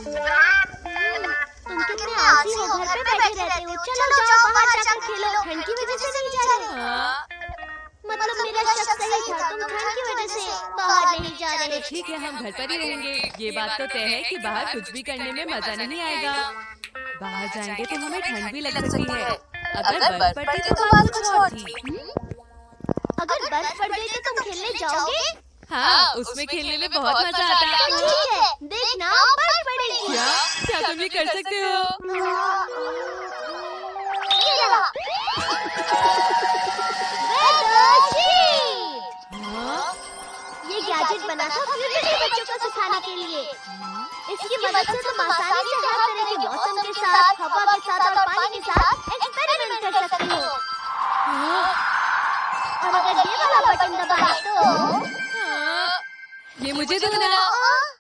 तुम कितने आलसी हो, घर पे बैठे रहते हो। चलो जाओ बाहर जाकर खेलो। ठंड की वजह से नहीं जा रहे? मतलब मेरा शक सही था, तुम ठंड की वजह से बाहर नहीं जा रहे। तो ठीक है, हम घर पर ही रहेंगे। ये बात तो तय है कि बाहर कुछ भी करने में मजा नहीं आएगा। बाहर जाएंगे तो हमें ठंड भी लग सकती है। अगर बर्फ पड़ती तो बात कुछ और थी। अगर बर्फ पड़ गई तो तुम खेलने जाओगे? हाँ, उसमें खेलने में बहुत मजा आता है। तो ठीक है, देखना बर्फ पड़ेगी। क्या तुम ये कर सकते हो? ये रहा। ये गैजेट बना था प्यूबर्टी बच्चों को सिखाने के लिए। इसकी मदद से तुम आसानी से हर तरह के मौसम के साथ, हवा के साथ और पानी के साथ एक्सपेरिमेंट कर सकते हो। और अगर ये वाला बटन दबाए तो ये मुझे दो ना।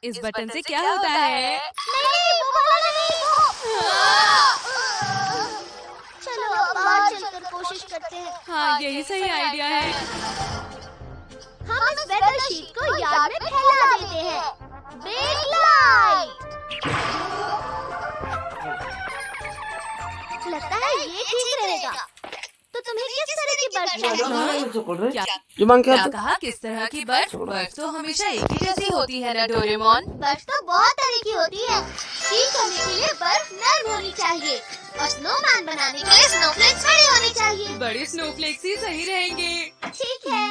इस बटन से क्या होता है? नहीं, वो वाला नहीं, चलो अब बाहर चलकर कोशिश करते हैं। हाँ, यही सही आइडिया है। हम इस वेदर शीट को यार्ड में फैला देते हैं। Big light. लगता है ये ठीक रहेगा। तो तुम्हें किस तरह की बर्फ चाहिए? क्या कहा? किस तरह की बर्फ? बर्फ तो हमेशा एक ही जैसी होती है ना डोरेमोन। बर्फ तो बहुत तरह की होती है। ठीक करने के लिए बर्फ नर्म होनी चाहिए और स्नोमैन बनाने के लिए स्नोफ्लेक्स बड़े होने चाहिए। बड़े स्नोफ्लेक्स ही सही रहेंगे। ठीक है।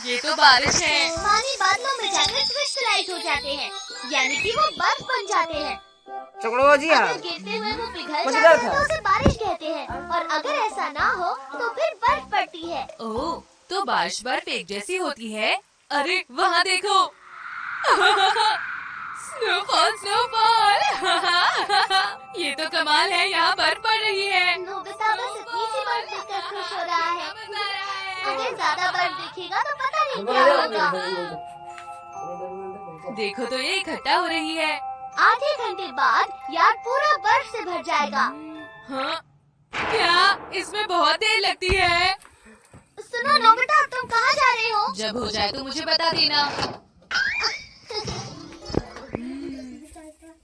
ये तो बारिश है। पानी बादलों में जाकर क्रिस्टलाइज हो जाते हैं, यानी कि वो बर्फ बन जाते हैं। अगर गिरते हुए वो पिघल जाते हैं तो उसे बारिश कहते हैं, और अगर ऐसा ना हो तो फिर बर्फ पड़ती है। ओह, तो बारिश बर्फ एक जैसी होती है। अरे वहाँ देखो। Snowfall snowfall. ये तो कमाल है, यहाँ बर्फ पड़ रही है। नोबिता बस इतनी सी बर्फ देखकर खुश हो रहा है। अगर ज्यादा बर्फ दिखेगा तो पता नहीं क्या होगा। देखो तो ये इकट्ठा हो रही है। आधे घंटे बाद यार्ड पूरा बर्फ से भर जाएगा। हाँ? क्या इसमें बहुत देर लगती है? सुनो नोबिता, तुम कहाँ जा रहे हो? जब हो जाए तो मुझे बता देना।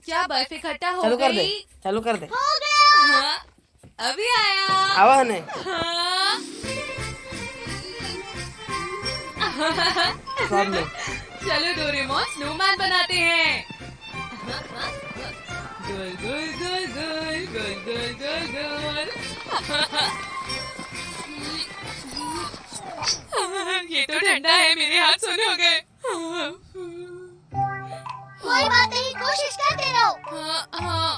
क्या बर्फ इकट्ठा हो गई? चालू कर दे। हो गया। हाँ, अभी आया। आवा ने। हाँ। चलो डोरेमोन, स्नोमैन बनाते हैं। गोल गोल गोल गोल गोल गोल गोल गोल। ये तो ठंडा है, मेरे हाथ सोने हो गए। कोई बात नहीं, कोशिश करते रहो। हाँ हाँ।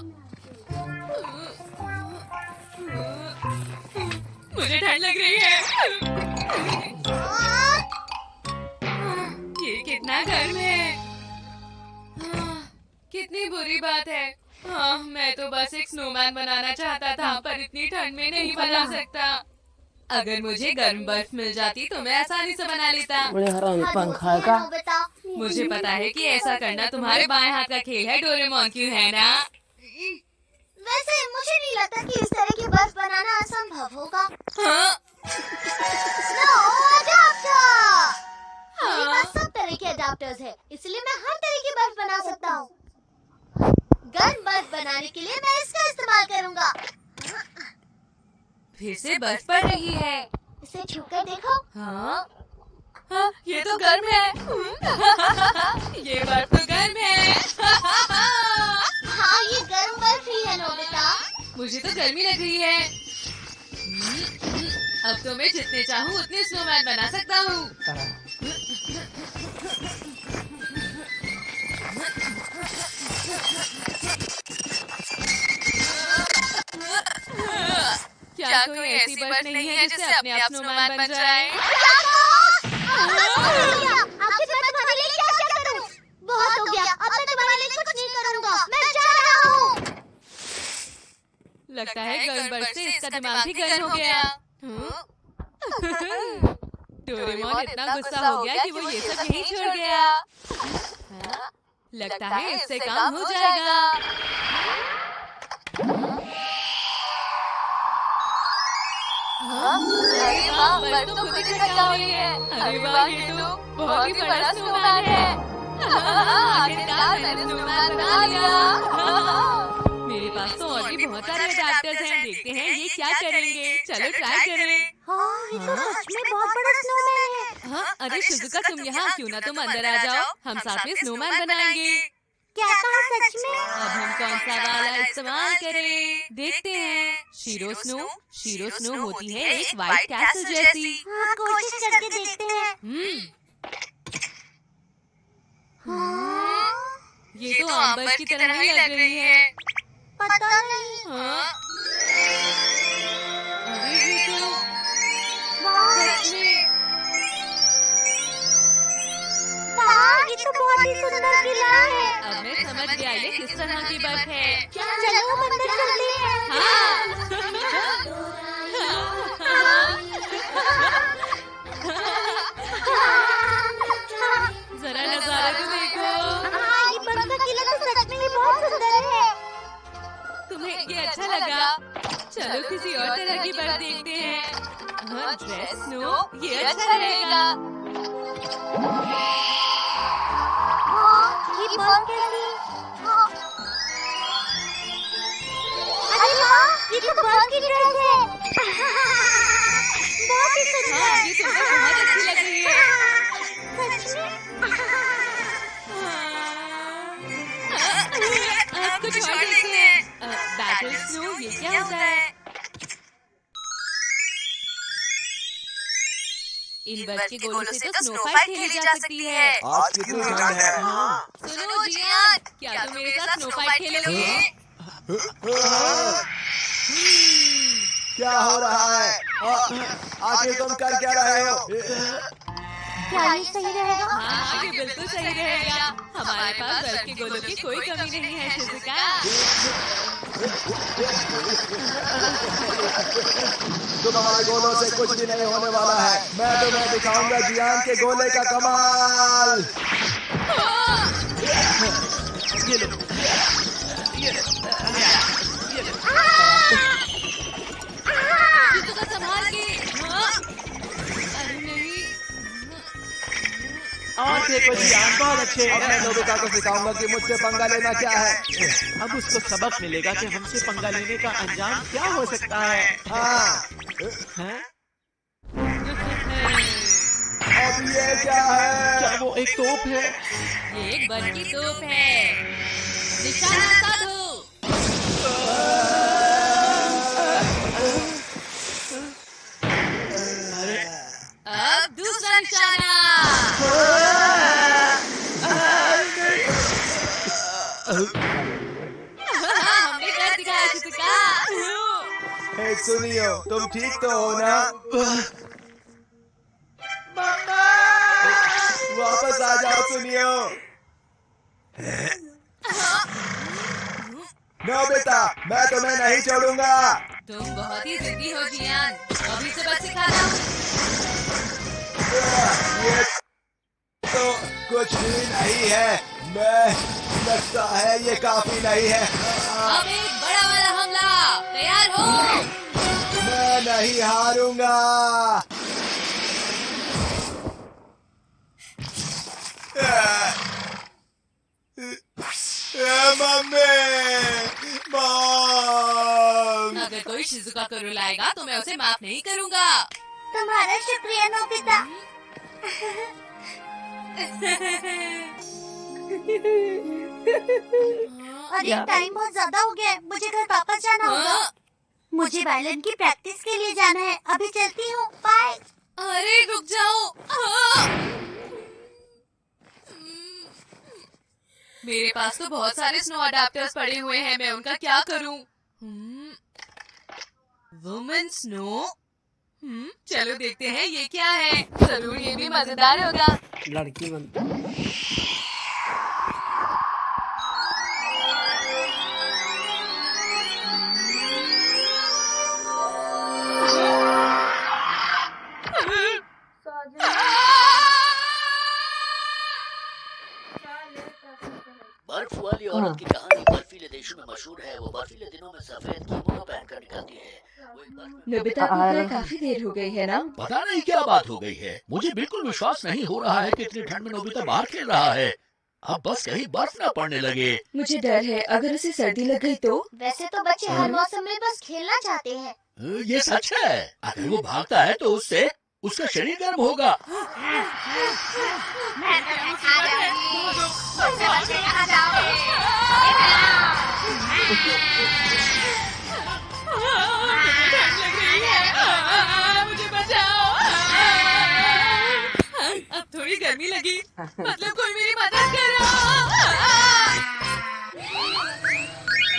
मुझे ठंड लग रही है। ये कितना गर्म है। कितनी बुरी बात है। हाँ, मैं तो बस एक स्नोमैन बनाना चाहता था, पर इतनी ठंड में नहीं बना सकता। अगर मुझे गर्म बर्फ मिल जाती तो मैं आसानी से बना लेता। पंखा का। मुझे पता है कि ऐसा करना तुम्हारे बाएं हाथ का खेल है डोरेमोन, क्यों है ना? वैसे मुझे नहीं लगता कि इस तरह की बर्फ बनाना असंभव होगा। हाँ? Snow adapter. मेरे पास सब तरह के अडाप्टर्स हैं, इसलिए मैं हर तरह की बर्फ बना सकता हूँ। गर्म बर्फ बनाने के लिए मैं इसका इस्तेमाल करूँगा। फिर से बर्फ पड़ रही है। इसे छूकर देखो। हाँ? हाँ, ये तो गर्म है। ये बर्फ तो गर्म है। हाँ, ये गर्म बर्फ ही है नोबिता। मुझे तो गर्मी लग रही है। अब तो मैं जितने चाहूँ उतने स्नोमैन बना सकता हूँ। क्या कोई ऐसी बर्फ नहीं है जिससे अपने आप स्नोमैन बन जाए? आखिर मैं तुम्हारे लिए क्या करूं? बहुत हो गया, अब मैं तुम्हारे लिए कुछ नहीं करूंगा। मैं जा रहा हूँ। लगता है गर्म बर्फ से इसका दिमाग भी गर्म हो गया। डोरेमोन इतना गुस्सा हो गया कि वो ये सब यहीं छोड़ गया। लगता है इससे काम हो जाएगा। अरे वाह, बर्फ तो खुद ही इकट्ठा हो रही है। अरे वाह, ये तो बहुत ही बड़ा स्नोमैन है। आखिरकार मैंने स्नोमैन बना लिया। मेरे पास तो और भी बहुत सारे अडैप्टर्स हैं। देखते हैं ये क्या करेंगे। चलो ट्राई करें। हाँ, ये तो सच में बहुत बड़ा स्नोमैन है। हाँ, अरे शिजुका तुम यहाँ क्यों ना तुम अंदर आ जाओ। हम साथ में स्नोमैन बनाएंगे। क्या कहा सच में? अब हम कौन सा वाला इस्तेमाल करें? देखते हैं। शीरो स्नो होती है एक व्हाइट कैसल जैसी। हाँ, कोशिश करके देखते हैं। ये तो आंबर की तरह ही लग रही है। पता नहीं। हाँ? अरे ये तो सच में। वाह, ये तो बहुत ही सुंदर किला है। अब मैं समझ गया ये किस तरह की बर्फ है। चलो हम अंदर चलते हैं। हाँ। जरा नजारा तो देखो। हाँ, ये बर्फ का किला तो सच में ही बहुत सुंदर है। तुम्हें ये अच्छा लगा? चलो किसी और तरह की बर्फ देखते हैं। हाँ, ड्रेस स्नो ये अच्छा रहेगा। ये बर्फ कैसी? अरे वाह, ये तो बर्फ की ड्रेस है। बहुत ही सुंदर। हाँ, ये तुम्हें बहुत अच्छी लग रही है। सच में? अब कुछ और देखते हैं। बैटल स्नो ये क्या होता है? इन बर्फ के गोलों से तो स्नो फाइट खेली जा सकती है। आज कितनी ठंड है। सुनो जियान, क्या तुम मेरे साथ स्नो फाइट खेलोगे? क्या हो रहा है? आखिर तुम कर क्या रहे हो? क्या ये सही रहेगा? हाँ, ये बिल्कुल सही रहेगा। हमारे पास बर्फ के गोलों की कोई कमी नहीं है शिजुका। तुम्हारे गोलों से कुछ भी नहीं होने वाला है। मैं तुम्हें दिखाऊंगा जियान के गोले का कमाल। ये लो। शिजुका संभाल के। अरे नहीं। और देखो जियान बहुत अच्छे। अब मैं नोबिता को सिखाऊंगा कि मुझसे पंगा लेना क्या है। अब उसको सबक मिलेगा कि हमसे पंगा लेने का अंजाम क्या हो सकता है। हाँ, हैं? अब ये क्या है? क्या वो एक तोप है? ये एक बर्फ की तोप है। निशाना साधो। अब दूसरा निशाना। हमने कर दिखाया शिजुका। हे सुनियो, तुम ठीक तो हो ना? वापस आ जाओ सुनियो। नोबिता, मैं तुम्हें नहीं छोड़ूंगा। तुम बहुत ही जिद्दी हो जियान। अभी से बस सिखाता हूँ। ये तो कुछ भी नहीं है। मैं लगता है ये काफी नहीं है। अब एक बड़ा वाला हमला। तैयार हो? मैं नहीं हारूंगा। Mummy, mom. अगर कोई शिजुका को रुलाएगा तो मैं उसे माफ नहीं करूँगा। तुम्हारा शुक्रिया नोबिता। अरे टाइम बहुत ज्यादा हो गया है, मुझे घर वापस जाना होगा। हाँ? मुझे वायलिन की प्रैक्टिस के लिए जाना है। अभी चलती हूँ, बाय। अरे रुक जाओ। हाँ? मेरे पास तो बहुत सारे स्नो अडैप्टर्स पड़े हुए हैं। मैं उनका क्या करूं? Women snow. चलो देखते हैं ये क्या है। जरूर ये भी मजेदार होगा। लड़की बनती। बर्फ वाली औरत की कहानी बर्फीले देशों में मशहूर है। वो बर्फीले दिनों में सफेद कीमोनो पहनकर निकलती है। वो एक बर्फ नोबिता को गए काफी देर हो गई है ना? पता नहीं क्या बात हो गई है। मुझे बिल्कुल विश्वास नहीं हो रहा है कि इतनी ठंड में नोबिता बाहर खेल रहा है। अब बस कहीं बर्फ ना पड़ने लगे। मुझे डर है अगर उसे सर्दी लग गई तो। वैसे तो बच्चे हर मौसम में बस खेलना चाहते हैं। ये सच है। अगर वो भागता है तो उससे उसका शरीर गर्म होगा। मुझे बचाओ। अब थोड़ी गर्मी लगी, मतलब कोई मेरी